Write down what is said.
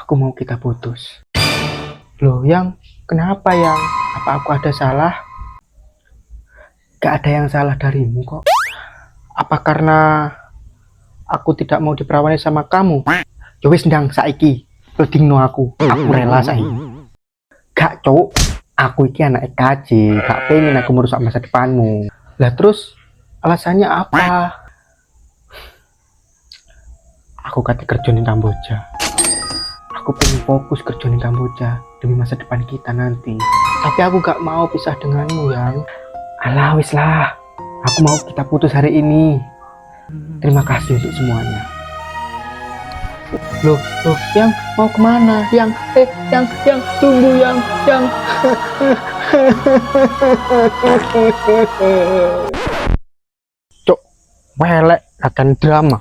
Aku mau kita putus. Loh, Yang, kenapa Yang? Apa aku ada salah? Gak ada yang salah darimu kok. Apa karena aku tidak mau diperawani sama kamu? Ya wis ndang saiki. Lo aku rela saiki. Gak, Cuk. Aku iki anak EKJ, gak pengen aku merusak masa depanmu. Lah terus alasannya apa? Aku kata kerja di Kamboja. Aku pengen fokus kerja di Kamboja demi masa depan kita nanti. Tapi aku gak mau pisah denganmu, Yang. Alah wis lah. Aku mau kita putus hari ini. Terima kasih untuk semuanya. Loh, Yang mau kemana? Yang, tunggu Yang. Cok, welek akan drama.